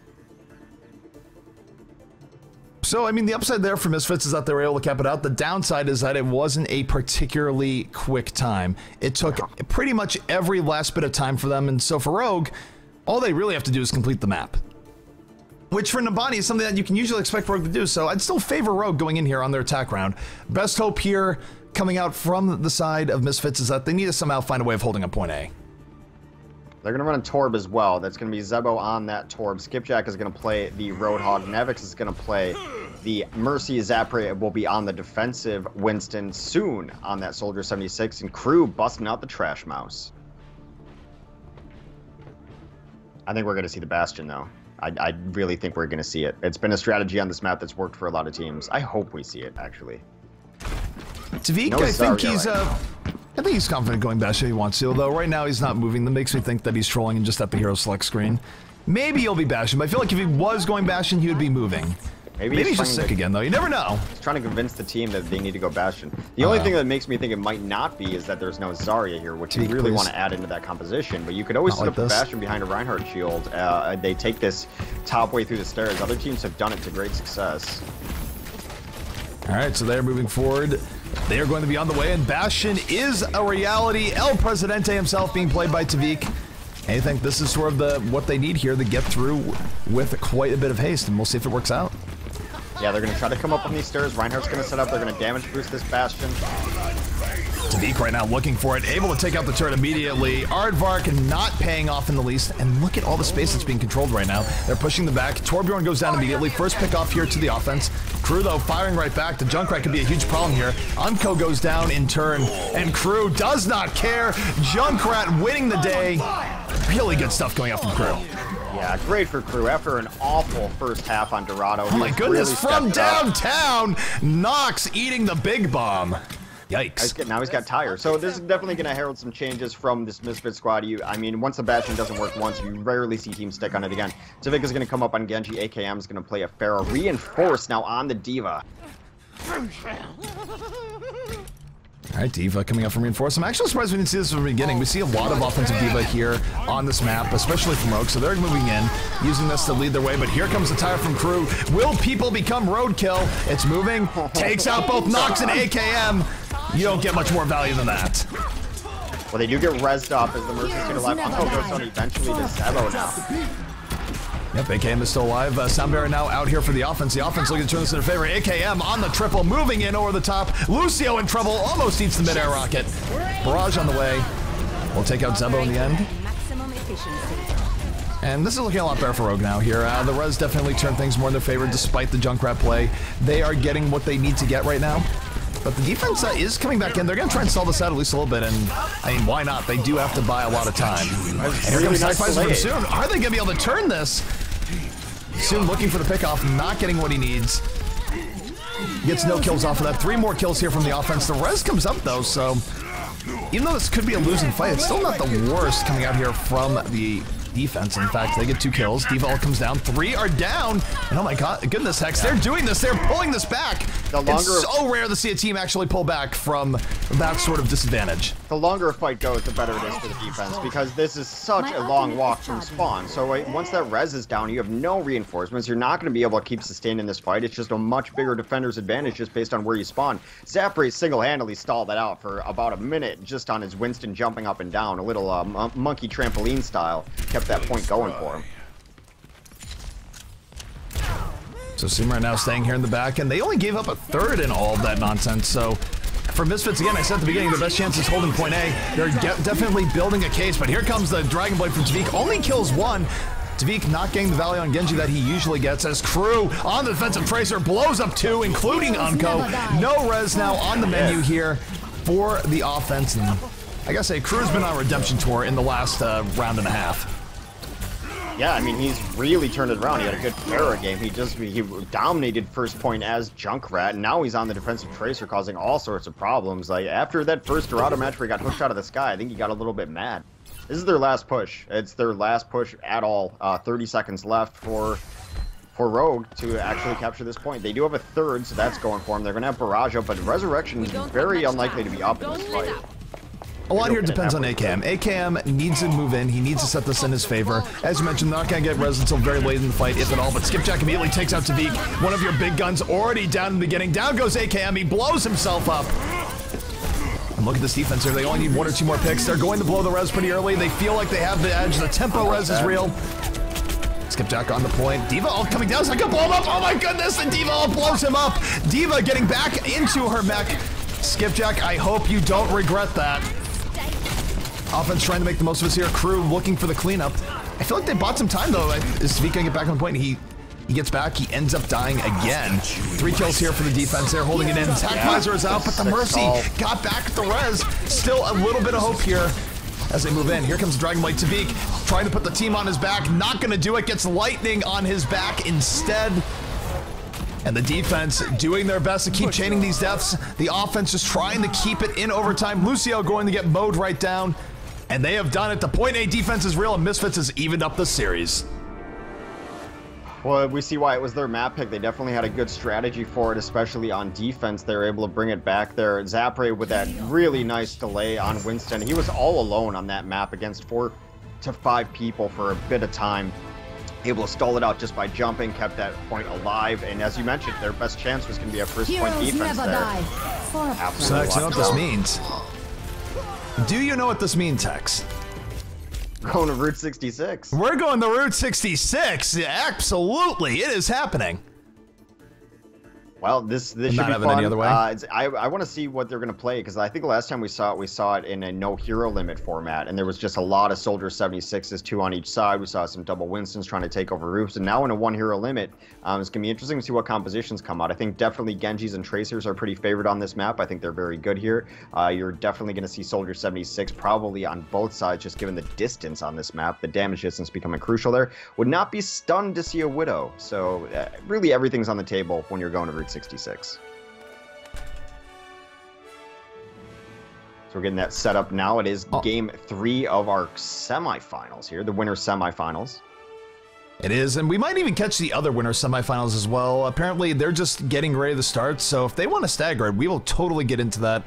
So, I mean, the upside there for Misfits is that they were able to cap it out. The downside is that it wasn't a particularly quick time. It took pretty much every last bit of time for them, and so for Rogue, all they really have to do is complete the map. Which for Numbani is something that you can usually expect Rogue to do, so I'd still favor Rogue going in here on their attack round. Best hope here, coming out from the side of Misfits, is that they need to somehow find a way of holding up point A. They're going to run a Torb as well. That's going to be Zebo on that Torb. Skipjack is going to play the Roadhog. Nevix is going to play the Mercy. Zapre will be on the defensive Winston soon on that Soldier 76. And Crew busting out the Trash Mouse. I think we're going to see the Bastion, though. I really think we're going to see it. It's been a strategy on this map that's worked for a lot of teams. I hope we see it, actually. Tavik, I think he's confident going Bastion if he wants to, although right now he's not moving. That makes me think that he's trolling and just at the hero select screen. Maybe he'll be Bastion, but I feel like if he was going Bastion, he would be moving. Maybe he's just sick again, though. You never know. He's trying to convince the team that they need to go Bastion. The only thing that makes me think it might not be is that there's no Zarya here, which you really want to add into that composition. But you could always set up a Bastion behind a Reinhardt shield. They take this top way through the stairs. Other teams have done it to great success. All right, so they're moving forward. They are going to be on the way, and Bastion is a reality. El Presidente himself being played by Tavik. I think this is sort of what they need here to get through with quite a bit of haste, and we'll see if it works out. Yeah, they're going to try to come up on these stairs. Reinhardt's going to set up. They're going to damage boost this Bastion. Tavik right now looking for it, able to take out the turret immediately. Aardvark not paying off in the least, and look at all the space that's being controlled right now. They're pushing the back. Torbjorn goes down immediately. First pick off here to the offense. Crew, though, firing right back. The Junkrat could be a huge problem here. Unco goes down in turn, and Crew does not care. Junkrat winning the day. Really good stuff going out from Crew. Yeah, great for Crew after an awful first half on Dorado. Oh my goodness, from downtown, Nox eating the big bomb. Yikes. Now he's got Tire. So this is definitely going to herald some changes from this Misfit squad. I mean, once the Bastion doesn't work once, you rarely see teams stick on it again. Tavik is going to come up on Genji. AKM is going to play a Pharah. Reinforce now on the D.Va. All right, D.Va coming up from Reinforce. I'm actually surprised we didn't see this from the beginning. We see a lot of offensive D.Va here on this map, especially from Rogue, so they're moving in, using this to lead their way, but here comes the Tire from Crew. Will people become roadkill? It's moving, takes out both Nox and AKM. You don't get much more value than that. Well, they do get rezzed up as the Mercy to the left. Uncle goes on eventually to Zebo now. Yep, AKM is still alive. Soundbearer now out here for the offense. The offense looking to turn this in their favor. AKM on the triple, moving in over the top. Lucio in trouble, almost eats the mid-air rocket. Barrage on the way. We'll take out Zebo in the end. And this is looking a lot better for Rogue now here. The res definitely turned things more in their favor despite the Junkrat play. They are getting what they need to get right now. But the defense is coming back in. They're going to try and stall this out at least a little bit. And, I mean, why not? They do have to buy a lot of time. And here comes Sacrifice from Soon. Are they going to be able to turn this? Soon looking for the pickoff, not getting what he needs. Gets no kills off of that. 3 more kills here from the offense. The res comes up, though, so even though this could be a losing fight, it's still not the worst coming out here from the defense. In fact, they get 2 kills. D.Va comes down. 3 are down. And oh my god, goodness hex, they're doing this. They're pulling this back. It's so rare to see a team actually pull back from that sort of disadvantage. The longer a fight goes, the better it is for the defense, because this is such a long walk from spawn. So once that res is down, you have no reinforcements. You're not going to be able to keep sustaining this fight. It's just a much bigger defender's advantage just based on where you spawn. Zapre single-handedly stalled that out for about a minute just on his Winston jumping up and down. A little monkey trampoline style. Kept that point going for him. So Sim right now staying here in the back, and they only gave up a third in all of that nonsense, so for Misfits, again, I said at the beginning, the best chance is holding point A. They're definitely building a case, but here comes the Dragon Blade from Tavik, only kills 1. Tavik not getting the value on Genji that he usually gets as Crew on the defensive tracer blows up 2, including Unco. No res now on the menu here for the offense, and I gotta say, Crew's been on a redemption tour in the last round and a half. Yeah, I mean, he's really turned it around. He had a good Pharah game. He dominated first point as Junkrat, and now he's on the defensive tracer causing all sorts of problems. Like, after that first Dorado match where he got hooked out of the sky, I think he got a little bit mad. This is their last push. It's their last push at all. 30 seconds left for Rogue to actually capture this point. They do have a third, so that's going for him. They're going to have Barrage up, but Resurrection is very unlikely to be up in this fight. A lot here depends on AKM. AKM needs to move in. He needs to set this in his favor. As you mentioned, not going to get res until very late in the fight, if at all. But Skipjack immediately takes out Tavik. One of your big guns already down in the beginning. Down goes AKM. He blows himself up. And look at this defense here. They only need 1 or 2 more picks. They're going to blow the res pretty early. They feel like they have the edge. The tempo res is real. Skipjack on the point. D.Va all coming down. It's like a blow him up. Oh my goodness. And D.Va all blows him up. D.Va getting back into her mech. Skipjack, I hope you don't regret that. Offense trying to make the most of us here. Crew looking for the cleanup. I feel like they bought some time though. Is Tavik gonna get back on the point? He gets back. He ends up dying again. 3 kills here for the defense. They're holding it in. Attack visor is out, but the Mercy got back at the res. Still a little bit of hope here as they move in. Here comes Dragon Blade. Tavik trying to put the team on his back. Not gonna do it. Gets lightning on his back instead. And the defense doing their best to keep chaining these deaths. The offense just trying to keep it in overtime. Lucio going to get mowed right down. And they have done it. The point A defense is real, and Misfits has evened up the series. Well, we see why it was their map pick. They definitely had a good strategy for it, especially on defense. They were able to bring it back there. Zapre with that really nice delay on Winston. He was all alone on that map against 4 to 5 people for a bit of time. Able to stall it out just by jumping, kept that point alive. And as you mentioned, their best chance was going to be a first point defense there. So Hex, you know what this means? Do you know what this means, Hex? Going to Route 66. We're going to Route 66. Yeah, absolutely. It is happening. Well, this should be having fun. any other way. I want to see what they're going to play, because I think the last time we saw it in a no hero limit format, and there was just a lot of Soldier 76s, 2 on each side. We saw some double Winstons trying to take over roofs, and now in a 1 hero limit, it's going to be interesting to see what compositions come out. I think definitely Genjis and Tracers are pretty favored on this map. I think they're very good here. You're definitely going to see Soldier 76 probably on both sides, just given the distance on this map. The damage distance becoming crucial there. Would not be stunned to see a Widow. So really everything's on the table when you're going to Route 66. So we're getting that set up now. It is game 3 of our semifinals here, the winner semifinals. It is, and we might even catch the other winner semifinals as well. Apparently, they're just getting ready to start, so if they want to stagger it, we will totally get into that.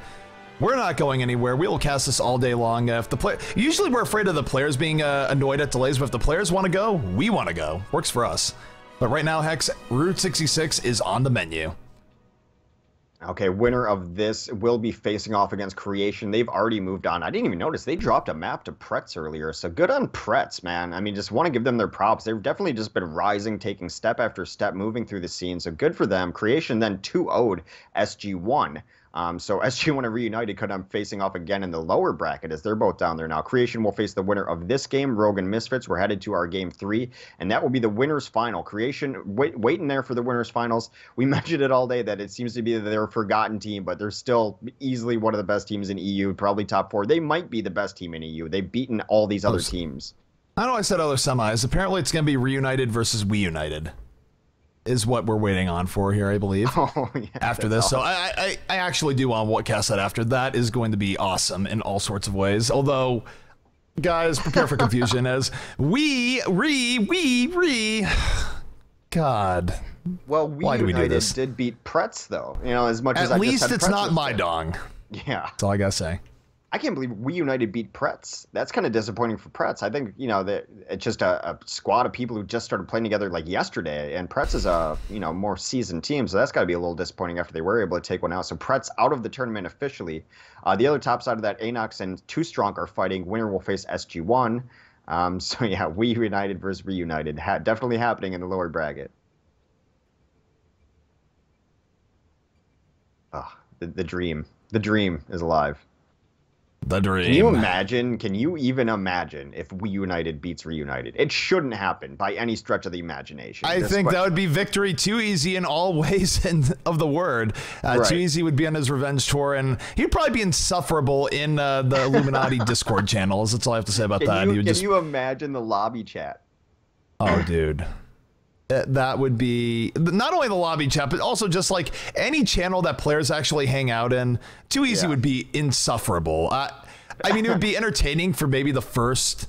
We're not going anywhere. We will cast this all day long. If the usually we're afraid of the players being annoyed at delays, but if the players want to go, we want to go. Works for us. But right now, Hex, Route 66 is on the menu. Okay, winner of this will be facing off against Creation. They've already moved on. I didn't even notice. They dropped a map to Pretz earlier, so good on Pretz, man. I mean, just want to give them their props. They've definitely just been rising, taking step after step, moving through the scene, so good for them. Creation then 2-0'd SG1. So SG1 and Reunited could have facing off again in the lower bracket, as they're both down there now. Creation will face the winner of this game, Rogue and Misfits. We're headed to our game 3, and that will be the winner's final. Creation waiting there for the winner's finals. We mentioned it all day that it seems to be their forgotten team, but they're still easily one of the best teams in EU, probably top 4. They might be the best team in EU. They've beaten all these other teams. I know I said other semis. Apparently it's going to be Reunited versus We United. Is what we're waiting on for here, I believe. Oh, yeah, after this, awesome. so I actually do want to cast that after. That is going to be awesome in all sorts of ways. Although, guys, prepare for confusion as we. God. Well, why do we do this? Did beat Pretz though. You know, as much as at least it's not my dong. Yeah, that's all I gotta say. I can't believe We United beat Pretz. That's kind of disappointing for Pretz. I think, you know, that it's just a squad of people who just started playing together like yesterday, and Pretz is a, you know, more seasoned team, so that's got to be a little disappointing after they were able to take one out. So Pretz out of the tournament officially. The other top side of that, Anox and Too Strong are fighting. Winner will face SG1. So yeah, We United versus Reunited. Definitely happening in the lower bracket. The dream. The dream is alive. The dream. Can you imagine? Can you even imagine if We United beats Reunited? It shouldn't happen by any stretch of the imagination. I think that would be victory too easy in all ways of the word. Right. Too easy would be on his revenge tour, and he'd probably be insufferable in the Illuminati Discord channels. That's all I have to say about that. Can you imagine the lobby chat? Oh, dude. That would be not only the lobby chat, but also just like any channel that players actually hang out in. Too easy would be insufferable. I mean, it would be entertaining for maybe the first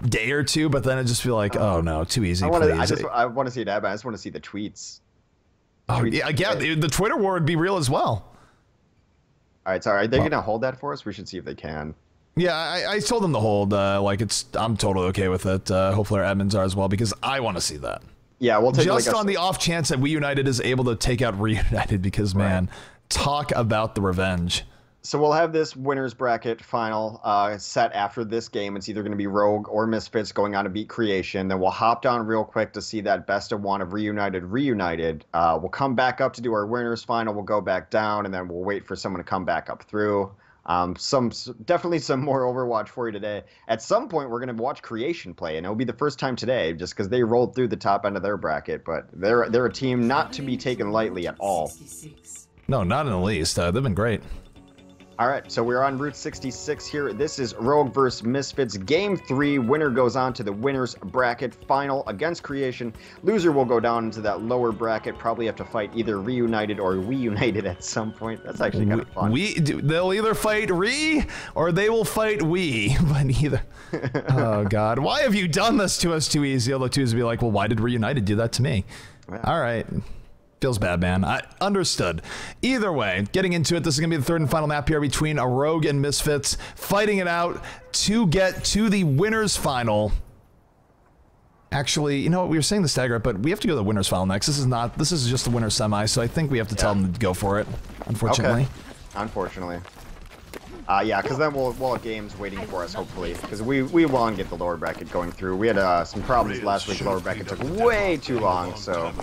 day or two, but then it'd just be like, oh no, too easy. I want to see that, but I just want to see the tweets. Oh yeah, the Twitter war would be real as well. All right, so are they gonna hold that for us? We should see if they can. Yeah, I told them to hold. I'm totally okay with it. Hopefully our admins are as well, because I want to see that. Yeah, we'll take just on the off chance that We United is able to take out Reunited, because man, talk about the revenge. So we'll have this winner's bracket final set after this game. It's either going to be Rogue or Misfits going on to beat Creation. Then we'll hop down real quick to see that best of 1 of Reunited. We'll come back up to do our winner's final. We'll go back down, and then we'll wait for someone to come back up through. Definitely some more Overwatch for you today. At some point, we're going to watch Creation play, and it'll be the first time today, just because they rolled through the top end of their bracket. But they're a team not to be taken lightly at all. No, not in the least. They've been great. All right, so we're on Route 66 here. This is Rogue versus Misfits. Game 3. Winner goes on to the winner's bracket final against Creation. Loser will go down into that lower bracket. Probably have to fight either Reunited or We United at some point. That's actually kind of fun. They'll either fight Re or they will fight We. But neither. Oh, God. Why have you done this to us too easy? Although too easy to be like, well, why did Reunited do that to me? Yeah. All right. Feels bad, man. I understood. Either way, getting into it, this is going to be the third and final map here between a Rogue and Misfits, fighting it out to get to the winner's final. Actually, you know what? We were saying the stagger, but we have to go to the winner's final next. This is just the winner's semi, so I think we have to tell them to go for it, unfortunately. Okay. Unfortunately. Yeah, because then we'll have games waiting for us, hopefully, because we want to get the lower bracket going through. We had some problems last week. Lower bracket took way too long, so...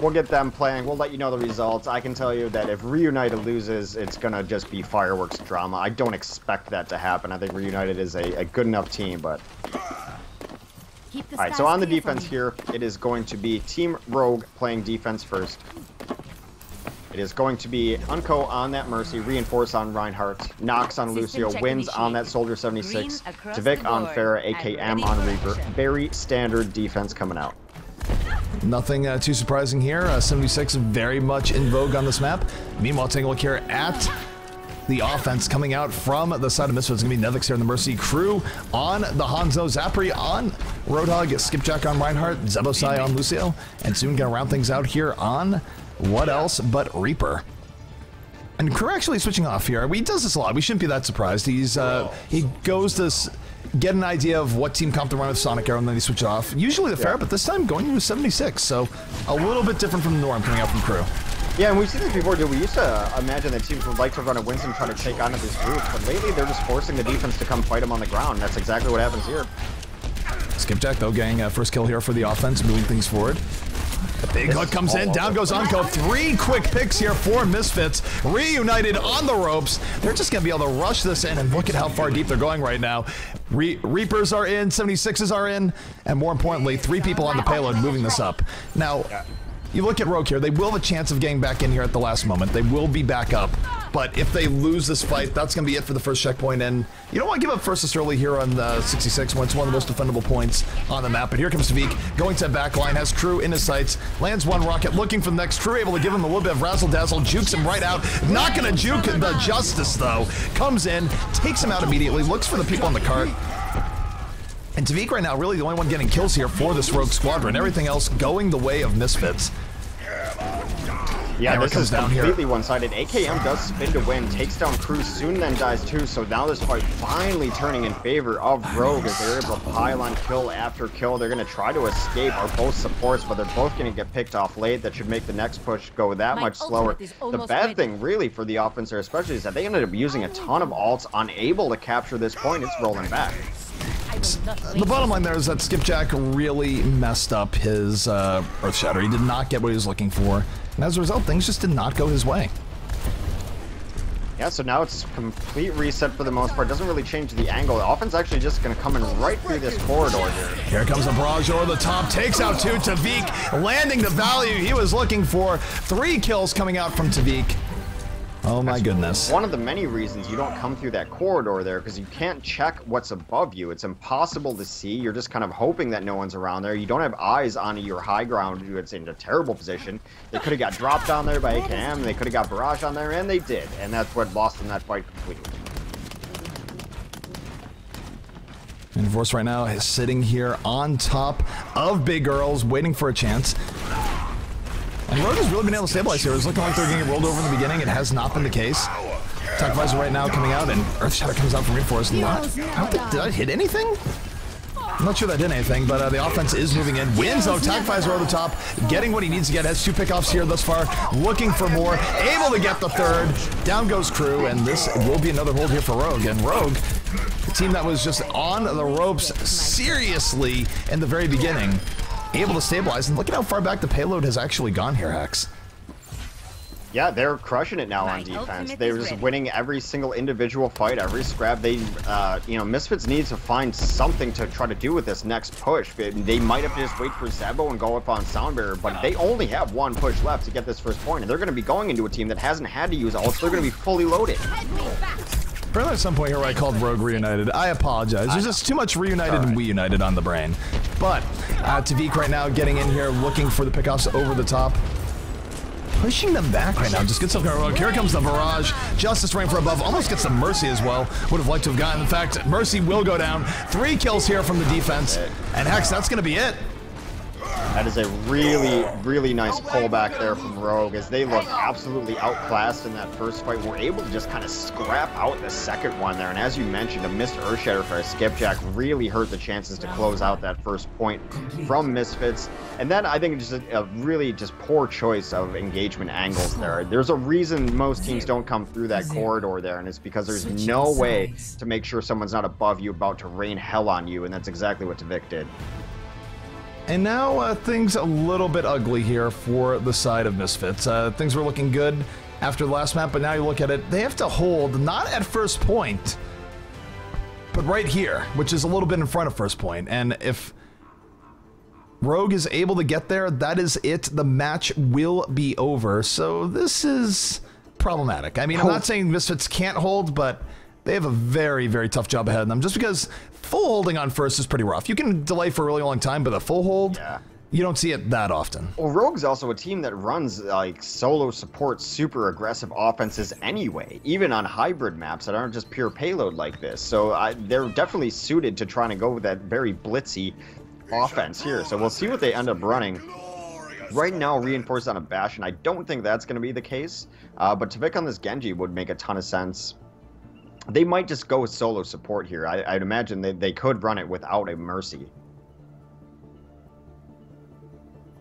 We'll get them playing. We'll let you know the results. I can tell you that if Reunited loses, it's going to just be fireworks drama. I don't expect that to happen. I think Reunited is a good enough team, but... Alright, so on the defense here, it is going to be Team Rogue playing defense first. It is going to be Unco on that Mercy, Reinforce on Reinhardt, Nox on Lucio, Wins on that Soldier 76, Tvik on Pharah, AKM on Reaper. Very standard defense coming out. Nothing too surprising here. 76 very much in vogue on this map. Meanwhile, taking a look here at the offense coming out from the side of Misfits. It's going to be Nevix here in the Mercy crew on the Hanzo, Zapri on Roadhog, Skipjack on Reinhardt, Zebosai on Lucio, and soon going to round things out here on what else but Reaper. And crew actually switching off here. He does this a lot. We shouldn't be that surprised. He goes to get an idea of what team comp to run with Sonic Arrow, and then he switches off. Usually the Pharah, but this time going to 76, so a little bit different from the norm coming out from crew. Yeah, and we've seen this before, dude. We used to imagine that teams would like to run a Winston trying to take on this group, but lately they're just forcing the defense to come fight them on the ground, and that's exactly what happens here. Skipjack, though, getting first kill here for the offense, moving things forward. The big hook comes in, down goes Unco. 3 quick picks here for Misfits. Reunited on the ropes. They're just going to be able to rush this in, and look at how far deep they're going right now. Reapers are in, 76s are in, and more importantly, 3 people on the payload moving this up. Now, you look at Rogue here, they will have a chance of getting back in here at the last moment. They will be back up. But if they lose this fight, that's going to be it for the first checkpoint. And you don't want to give up first this early here on the 66 when it's one of the most defendable points on the map. But here comes Tvik, going to backline, has crew in his sights, lands 1 rocket, looking for the next crew, able to give him a little bit of razzle-dazzle, jukes him right out. Not going to juke the Justice, though. Comes in, takes him out immediately, looks for the people on the cart. And Tvik right now, really the only one getting kills here for this Rogue squadron. Everything else going the way of Misfits. Yeah, this is completely one-sided. AKM does spin to win, takes down Cruz, soon then dies too, so now this fight finally turning in favor of Rogue as they're able to pile on kill after kill. They're going to try to escape, are both supports, but they're both going to get picked off late. That should make the next push go that much slower. The bad thing, really, for the offense especially, is that they ended up using a ton of ults, unable to capture this point. It's rolling back. The bottom line there is that Skipjack really messed up his Earth Shatter. He did not get what he was looking for, and as a result, things just did not go his way. Yeah, so now it's complete reset for the most part. Doesn't really change the angle. The offense actually just going to come in right through this corridor here. Here comes a barrage over the top, takes out 2. Tvik landing the value he was looking for. 3 kills coming out from Tvik. Oh my goodness. One of the many reasons you don't come through that corridor there, because you can't check what's above you. It's impossible to see. You're just kind of hoping that no one's around there. You don't have eyes on your high ground. It's in a terrible position. They could have got dropped down there by AKM. They could have got barrage on there, and they did. And that's what lost them that fight completely. And Force right now is sitting here on top of Big Girls, waiting for a chance. And Rogue has really been able to stabilize here. It's looking like they're getting rolled over in the beginning. It has not been the case. Attack Visor right now coming out, and Earth Shatter comes out from Reinforce. Did I hit anything? I'm not sure that did anything, but the offense is moving in. Wins, though. Attack Visor over the top, getting what he needs to get. Has 2 pickoffs here thus far. Looking for more. Able to get the 3rd. Down goes crew, and this will be another hold here for Rogue. And Rogue, the team that was just on the ropes seriously in the very beginning, able to stabilize, and look at how far back the payload has actually gone here, Hex. Yeah, they're crushing it now on defense. They're just winning every single individual fight, every scrap. They, you know, Misfits needs to find something to try to do with this next push. They might have to just wait for Zebo and go up on Soundbearer, but they only have 1 push left to get this first point, and they're going to be going into a team that hasn't had to use ults. They're going to be fully loaded. Apparently at some point here where I called Rogue Reunited. I apologize. There's just too much Reunited and We United on the brain. But Tvik right now getting in here, looking for the pickoffs over the top. Pushing them back right now. Just gets up Rogue. Here comes the barrage. Justice running for above. Almost gets the Mercy as well. Would have liked to have gotten. In fact, Mercy will go down. 3 kills here from the defense. And Hex, that's going to be it. That is a really, really nice pullback there from Rogue as they look absolutely outclassed in that first fight. We're able to just kind of scrap out the second one there. And as you mentioned, a missed Earthshatter for a Skipjack really hurt the chances to close out that first point from Misfits. And then I think just a really just poor choice of engagement angles there. There's a reason most teams don't come through that corridor there, and it's because there's no way to make sure someone's not above you about to rain hell on you, and that's exactly what Tvik did. And now things a little bit ugly here for the side of Misfits. Things were looking good after the last map, but now you look at it, they have to hold, not at first point, but right here, which is a little bit in front of first point. And if Rogue is able to get there, that is it. The match will be over. So this is problematic. I mean, I'm not saying Misfits can't hold, but they have a very, very tough job ahead of them, just because full holding on first is pretty rough. You can delay for a really long time, but a full hold, you don't see it that often. Well, Rogue's also a team that runs like solo support, super aggressive offenses anyway, even on hybrid maps that aren't just pure payload like this. So they're definitely suited to trying to go with that very blitzy offense here. So we'll see what they end up running. Right now, reinforced on a Bastion, I don't think that's going to be the case, but Tvik on this Genji would make a ton of sense. They might just go with solo support here. I'd imagine they could run it without a Mercy.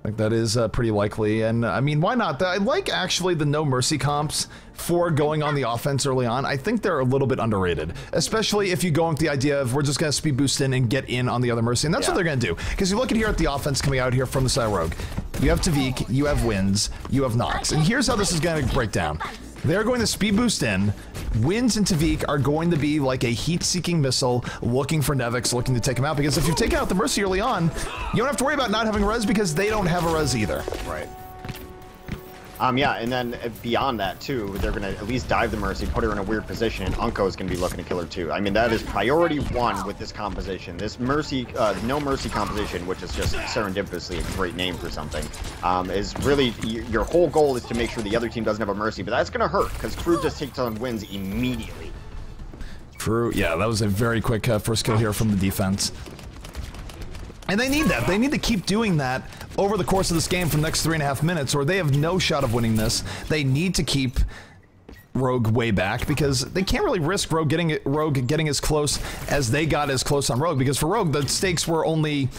I think that is pretty likely, and I mean, why not? I like actually the no mercy comps for going on the offense early on. I think they're a little bit underrated, especially if you go with the idea of we're just going to speed boost in and get in on the other mercy, and that's what they're going to do. Because you look at here at the offense coming out here from the side of Rogue. You have Tvik, you have Wins, you have Nox, and here's how this is going to break down. They're going to speed boost in. Wins and Tvik are going to be like a heat-seeking missile looking for Nevix, looking to take him out, because if you take out the Mercy early on, you don't have to worry about not having res because they don't have a res either. Right. Yeah, and then beyond that too, they're going to at least dive the Mercy, put her in a weird position, and Unko is going to be looking to kill her too. I mean, that is priority one with this composition. This Mercy, no Mercy composition, which is just serendipitously a great name for something, is really, your whole goal is to make sure the other team doesn't have a Mercy, but that's going to hurt, because Crew just takes on Wins immediately. True, yeah, that was a very quick first kill here from the defense. And they need that. They need to keep doing that over the course of this game for the next 3.5 minutes, or they have no shot of winning this. They need to keep Rogue way back, because they can't really risk Rogue getting as close as they got as close on Rogue, because for Rogue, the stakes were only,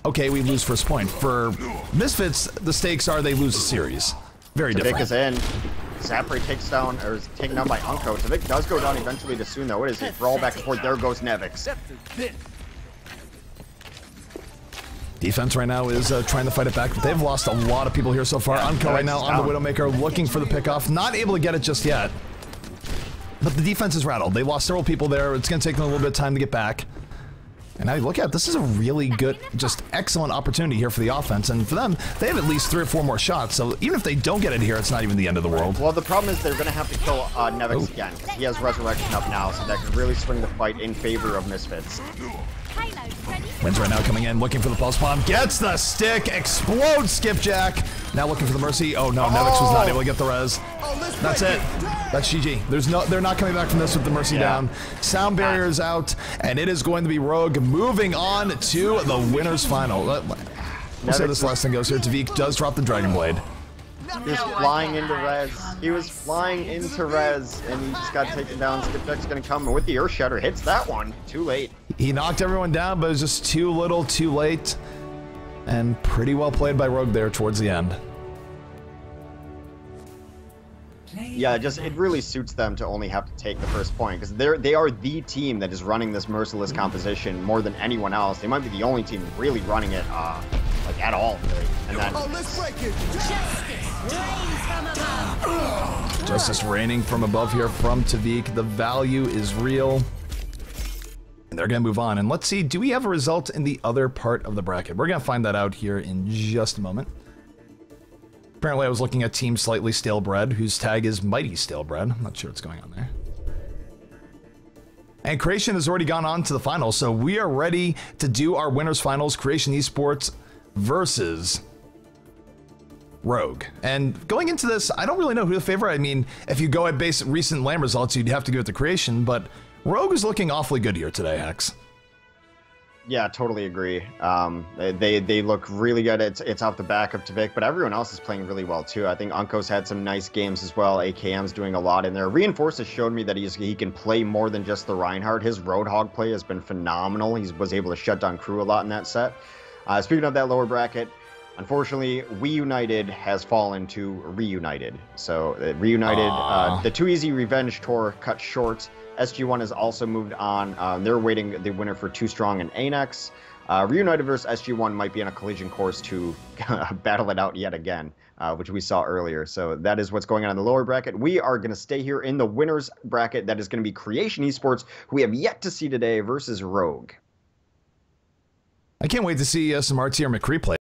okay, we lose first point. For Misfits, the stakes are they lose a series. Very different. Tvik is in. Zapre takes down, or is taken down by Unko. Tvik does go down eventually to Suno. What is it? For all back and forth, there goes Nevix. Defense right now is trying to fight it back, but they've lost a lot of people here so far. Unko right now on the Widowmaker looking for the pickoff, not able to get it just yet. But the defense is rattled. They lost several people there. It's going to take them a little bit of time to get back. And now you look at it, this is a really good, just excellent opportunity here for the offense. And for them, they have at least 3 or 4 more shots. So even if they don't get it here, it's not even the end of the world. Well, the problem is they're going to have to kill Nevix again. He has Resurrection up now, so that could really swing the fight in favor of Misfits. Wins right now coming in, looking for the pulse bomb. Gets the stick, explodes Skipjack. Now looking for the Mercy. Oh no, Nevix was not able to get the res. That's it. That's GG. They're not coming back from this with the Mercy down. Sound barrier is out, and it is going to be Rogue moving on to the winners final. We'll see how this last thing goes here. Tvik does drop the Dragon Blade. He was flying into res. He was flying into res, and he just got taken down. Skipjack's gonna come, and with the Earth Shatter, hits that one. Too late. He knocked everyone down, but it was just too little, too late. And pretty well played by Rogue there towards the end. Yeah, it really suits them to only have to take the first point, because they are the team that is running this merciless composition more than anyone else. They might be the only team really running it like at all, really. And then let's break it. Justice raining from above here from Tvik. The value is real. And they're going to move on. And let's see, do we have a result in the other part of the bracket? We're going to find that out here in just a moment. Apparently I was looking at Team Slightly Stalebread, whose tag is Mighty Stalebread. I'm not sure what's going on there. And Creation has already gone on to the finals, so we are ready to do our winners finals. Creation Esports versus Rogue. And going into this, I don't really know who the favorite. I mean, if you go at base recent LAN results, you'd have to give it to Creation, but Rogue is looking awfully good here today, Hex. Yeah, totally agree. They look really good. It's off the back of Tvik, but everyone else is playing really well too. I think Unko's had some nice games as well. AKM's doing a lot in there. Reinforce has showed me that he can play more than just the Reinhardt. His Roadhog play has been phenomenal. He was able to shut down Crew a lot in that set. Speaking of that lower bracket, unfortunately, We United has fallen to Reunited. So Reunited, the Too Easy Revenge tour cut short. SG1 has also moved on. They're waiting the winner for Too Strong and Anex. Reunited versus SG1 might be on a collision course to battle it out yet again, which we saw earlier. So that is what's going on in the lower bracket. We are going to stay here in the winners bracket. That is going to be Creation Esports, who we have yet to see today, versus Rogue. I can't wait to see some RTR McCree play.